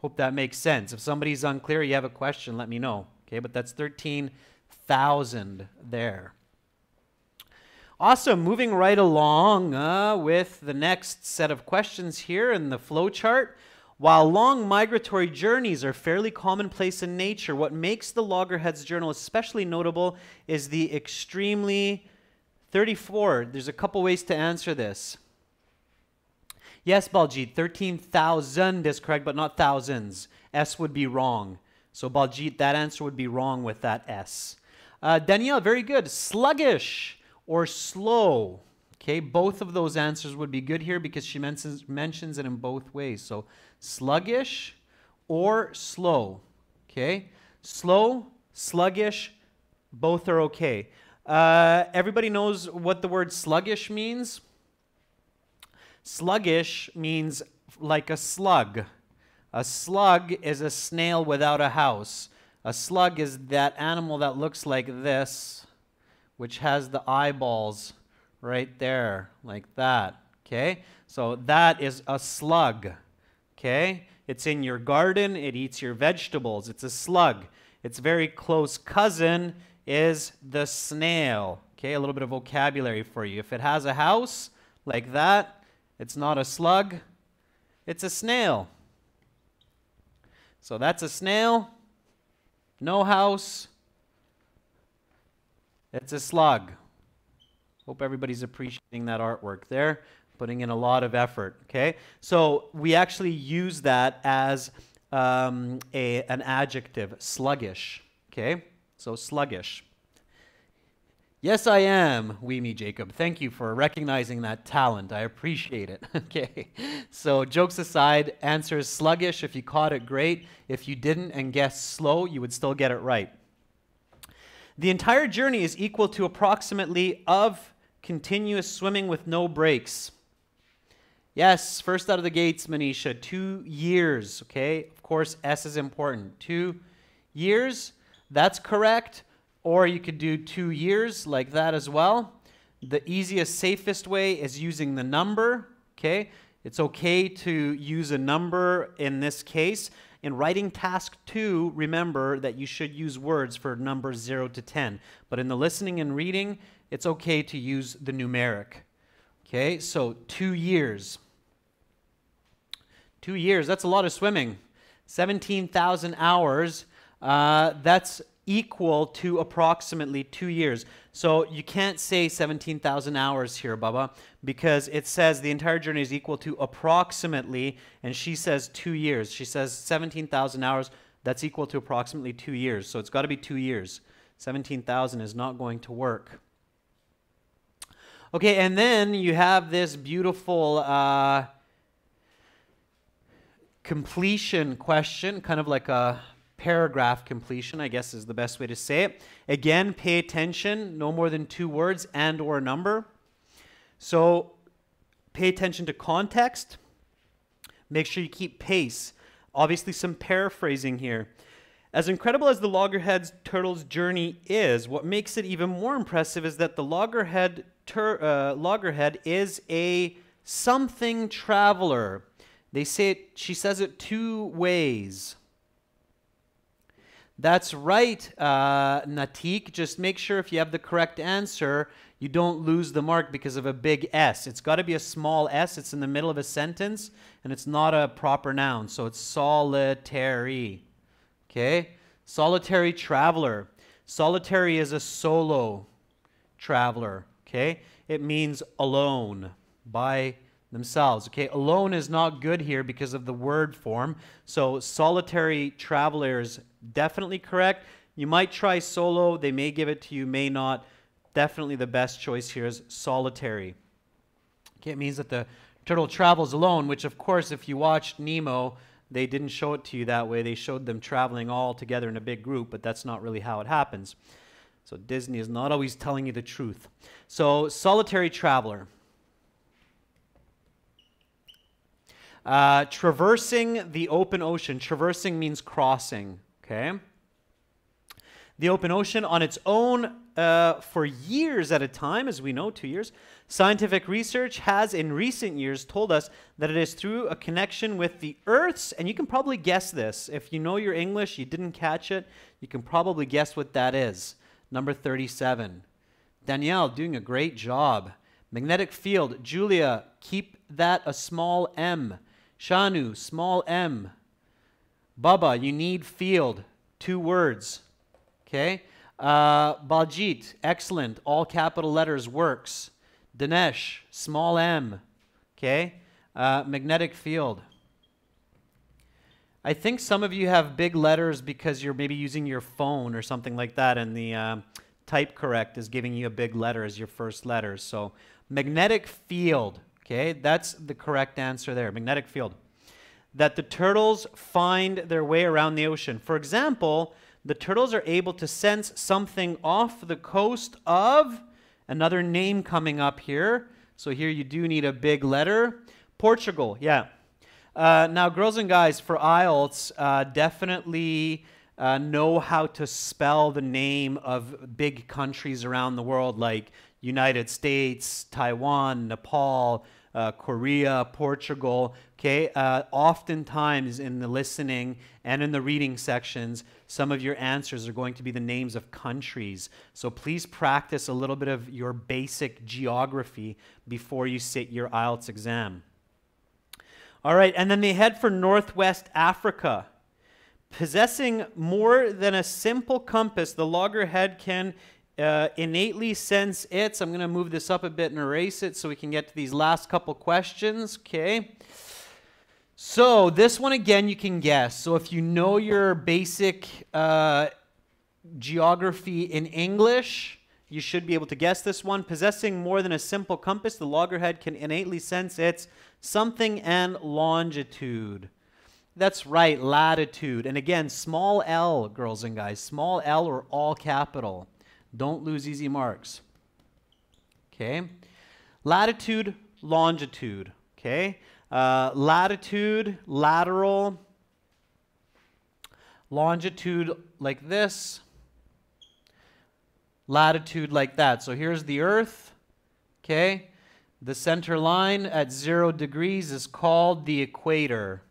Hope that makes sense. If somebody's unclear, you have a question, let me know, okay? But that's 13,000 there. Awesome. Moving right along with the next set of questions here in the flow chart. While long migratory journeys are fairly commonplace in nature, what makes the loggerhead's journal especially notable is the extremely 34. There's a couple ways to answer this. Yes, Baljit, 13,000 is correct, but not thousands. S would be wrong. So Baljit, that answer would be wrong with that S. Danielle, very good. Sluggish or slow. Okay, both of those answers would be good here because she mentions it in both ways. So sluggish or slow. Okay, slow, sluggish, both are okay. Everybody knows what the word sluggish means? Sluggish means like a slug. A slug is a snail without a house. A slug is that animal that looks like this, which has the eyeballs right there, like that, okay? So that is a slug, okay? It's in your garden, it eats your vegetables, it's a slug. Its very close cousin is the snail, okay? A little bit of vocabulary for you. If it has a house like that, it's not a slug, it's a snail. So that's a snail, no house, it's a slug. Hope everybody's appreciating that artwork there, putting in a lot of effort, okay? So we actually use that as an adjective, sluggish, okay? So sluggish. Yes, I am, Weemy Jacob. Thank you for recognizing that talent. I appreciate it, okay? So jokes aside, answer is sluggish. If you caught it, great. If you didn't and guessed slow, you would still get it right. The entire journey is equal to approximately of continuous swimming with no breaks. Yes, first out of the gates, Manisha, 2 years, okay? Of course, S is important. 2 years, that's correct. Or you could do 2 years like that as well. The easiest, safest way is using the number, okay? It's okay to use a number in this case. In writing task 2, remember that you should use words for numbers 0 to 10. But in the listening and reading, it's okay to use the numeric. Okay, so 2 years. 2 years, that's a lot of swimming. 17,000 hours, that's equal to approximately 2 years. So you can't say 17,000 hours here, Bubba, because it says the entire journey is equal to approximately, and she says 2 years. She says 17,000 hours, that's equal to approximately 2 years. So it's got to be 2 years. 17,000 is not going to work. Okay, and then you have this beautiful completion question, kind of like a paragraph completion, I guess is the best way to say it. Again, pay attention, no more than 2 words and or a number. So pay attention to context. Make sure you keep pace. Obviously some paraphrasing here. As incredible as the loggerhead turtle's journey is, what makes it even more impressive is that the loggerhead is a something traveler. They say it, she says it 2 ways. That's right, Natik. Just make sure if you have the correct answer, you don't lose the mark because of a big S. It's got to be a small S. It's in the middle of a sentence, and it's not a proper noun, so it's solitary. Okay? Solitary traveler. Solitary is a solo traveler. Okay? It means alone, by themselves. Okay? Alone is not good here because of the word form. So solitary traveler is definitely correct. You might try solo. They may give it to you, may not. Definitely the best choice here is solitary. Okay? It means that the turtle travels alone, which of course if you watched Nemo, they didn't show it to you that way. They showed them traveling all together in a big group, but that's not really how it happens. So Disney is not always telling you the truth. So solitary traveler. Traversing the open ocean. Traversing means crossing. Okay? The open ocean on its own for years at a time, as we know, 2 years. Scientific research has in recent years told us that it is through a connection with the Earth's, and you can probably guess this. If you know your English, you didn't catch it, you can probably guess what that is. Number 37. Danielle, doing a great job. Magnetic field. Julia, keep that a small m. Shanu, small m. Bubba, you need field. 2 words. Okay? Baljit, excellent. All capital letters works. Dinesh, small m. Okay? Magnetic field. I think some of you have big letters because you're maybe using your phone or something like that, and the type correct is giving you a big letter as your first letter. So magnetic field. Okay? That's the correct answer there. Magnetic field. That the turtles find their way around the ocean. For example, the turtles are able to sense something off the coast of, another name coming up here. So here you do need a big letter. Portugal, yeah. Now, girls and guys, for IELTS, definitely know how to spell the name of big countries around the world like United States, Taiwan, Nepal, Korea, Portugal. Okay, oftentimes in the listening and in the reading sections, some of your answers are going to be the names of countries. So please practice a little bit of your basic geography before you sit your IELTS exam. All right, and then they head for Northwest Africa. Possessing more than a simple compass, the loggerhead can innately sense its. I'm going to move this up a bit and erase it so we can get to these last couple questions. Okay. So this one again you can guess. So if you know your basic geography in English, you should be able to guess this one. Possessing more than a simple compass, the loggerhead can innately sense its something and longitude. That's right, latitude. And again, small l, girls and guys. Small l or all capital. Don't lose easy marks. Okay? Latitude, longitude. Okay? Latitude, lateral. Longitude like this. Latitude like that. So here's the Earth. Okay? The center line at 0 degrees is called the equator.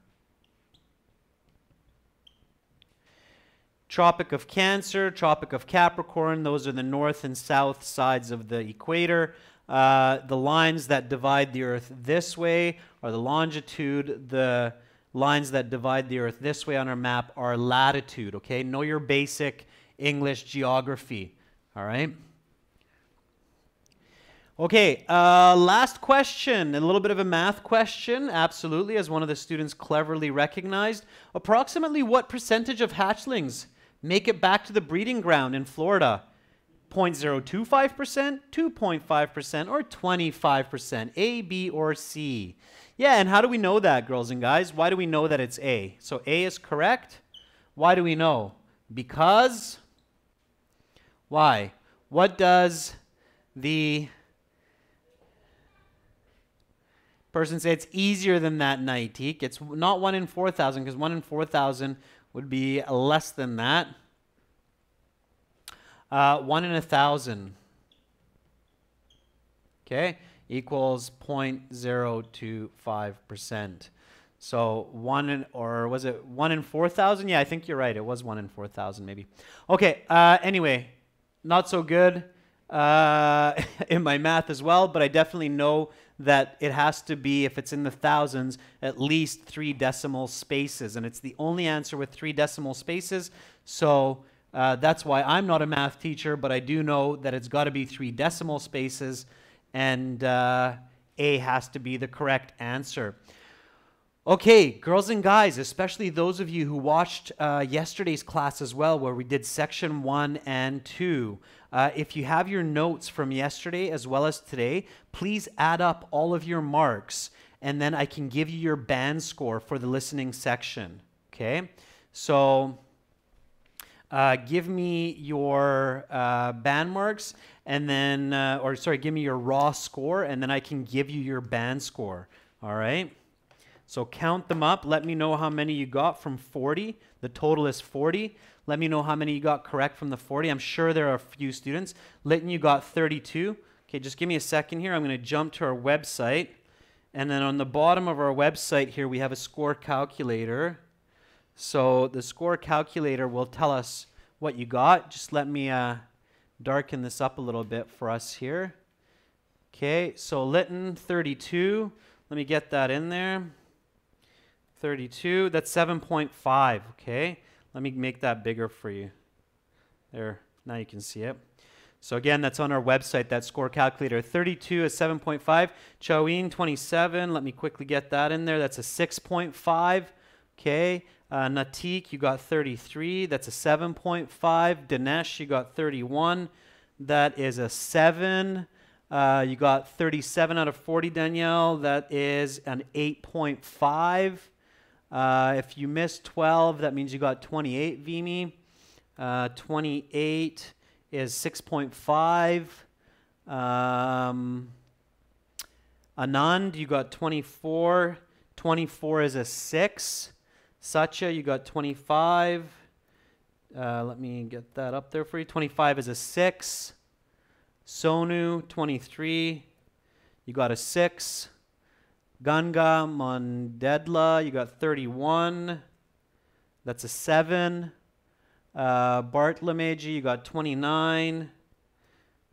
Tropic of Cancer, Tropic of Capricorn, those are the north and south sides of the equator. The lines that divide the Earth this way are the longitude. The lines that divide the Earth this way on our map are latitude, okay? Know your basic English geography, all right? Okay, last question, a little bit of a math question, absolutely, as one of the students cleverly recognized. Approximately what percentage of hatchlings make it back to the breeding ground in Florida? 0.025%, 2.5%, or 25%? A, B, or C? Yeah, and how do we know that, girls and guys? Why do we know that it's A? So A is correct. Why do we know? Because, why? What does the person say? It's easier than that, Naitik. It's not 1 in 4,000, because 1 in 4,000 would be less than that. 1 in 1,000, okay, equals 0.025%. So 1 in, or was it 1 in 4,000? Yeah, I think you're right. It was 1 in 4,000 maybe. Okay, anyway, not so good in my math as well, but I definitely know that it has to be, if it's in the thousands, at least 3 decimal spaces. And it's the only answer with 3 decimal spaces. So that's why I'm not a math teacher, but I do know that it's got to be 3 decimal spaces, and A has to be the correct answer. Okay, girls and guys, especially those of you who watched yesterday's class as well, where we did section 1 and 2. If you have your notes from yesterday as well as today, please add up all of your marks, and then I can give you your band score for the listening section. Okay, so give me your band marks, and then, give me your raw score, and then I can give you your band score. All right. So count them up. Let me know how many you got from 40. The total is 40. Let me know how many you got correct from the 40. I'm sure there are a few students. Lytton, you got 32. Okay, just give me a second here. I'm going to jump to our website. And then on the bottom of our website here, we have a score calculator. So the score calculator will tell us what you got. Just let me darken this up a little bit for us here. Okay, so Lytton, 32. Let me get that in there. 32, that's 7.5, okay? Let me make that bigger for you. There, now you can see it. So again, that's on our website, that score calculator. 32 is 7.5. Choween, 27, let me quickly get that in there. That's a 6.5, okay? Natik, you got 33, that's a 7.5. Dinesh, you got 31, that is a 7. You got 37 out of 40, Danielle. That is an 8.5. If you missed 12, that means you got 28, Vimy. 28 is 6.5. Anand, you got 24. 24 is a 6. Satya, you got 25. Let me get that up there for you. 25 is a 6. Sonu, 23, you got a 6. Ganga Mondedla, you got 31. That's a 7. Bartlomeji, you got 29.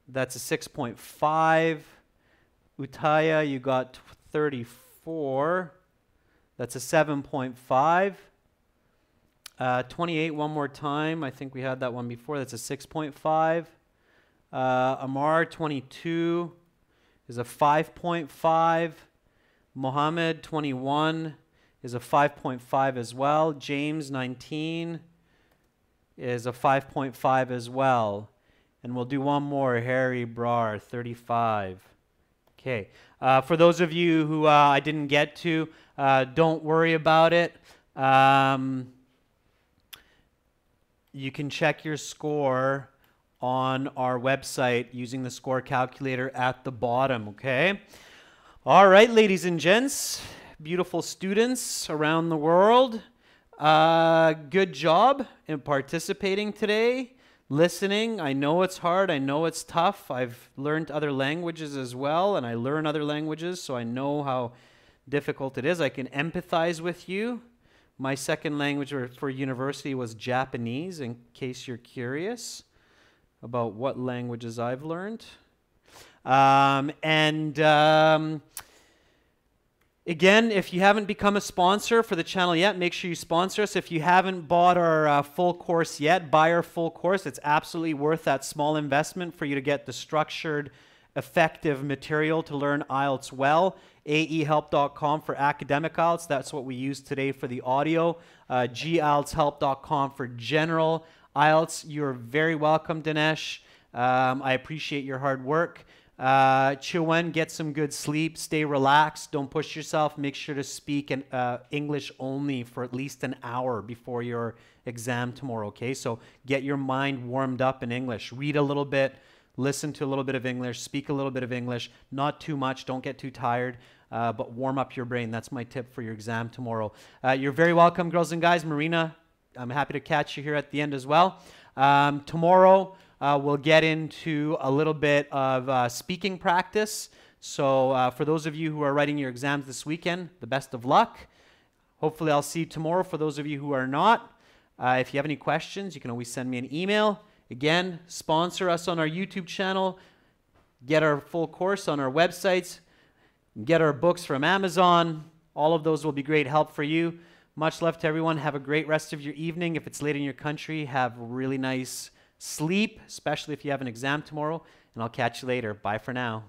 That's a 6.5. Utaya, you got 34. That's a 7.5. 28, one more time. I think we had that one before. That's a 6.5. Amar, 22, is a 5.5. Mohammed, 21, is a 5.5 as well. James, 19, is a 5.5 as well. And we'll do one more. Harry Brar, 35. Okay. For those of you who I didn't get to, don't worry about it. You can check your score on our website using the score calculator at the bottom, okay? All right, ladies and gents, beautiful students around the world, good job in participating today, listening. I know it's hard, I know it's tough. I've learned other languages as well, and I learn other languages, so I know how difficult it is. I can empathize with you, My second language for university was Japanese, in case you're curious about what languages I've learned. Again, if you haven't become a sponsor for the channel yet, make sure you sponsor us. If you haven't bought our full course yet, buy our full course. It's absolutely worth that small investment for you to get the structured, effective material to learn IELTS well. aehelp.com for academic IELTS. That's what we use today for the audio. gieltshelp.com for general IELTS. You're very welcome, Dinesh. I appreciate your hard work. Chiwen, get some good sleep, stay relaxed, don't push yourself, make sure to speak in, English only for at least an hour before your exam tomorrow, okay? So get your mind warmed up in English, read a little bit, listen to a little bit of English, speak a little bit of English, not too much, don't get too tired, but warm up your brain. That's my tip for your exam tomorrow. You're very welcome, girls and guys. Marina, I'm happy to catch you here at the end as well. Tomorrow, we'll get into a little bit of speaking practice. So for those of you who are writing your exams this weekend, the best of luck. Hopefully I'll see you tomorrow. For those of you who are not, if you have any questions, you can always send me an email. Again, sponsor us on our YouTube channel. Get our full course on our websites. Get our books from Amazon. All of those will be great help for you. Much love to everyone. Have a great rest of your evening. If it's late in your country, have really nice sleep, especially if you have an exam tomorrow, and I'll catch you later. Bye for now.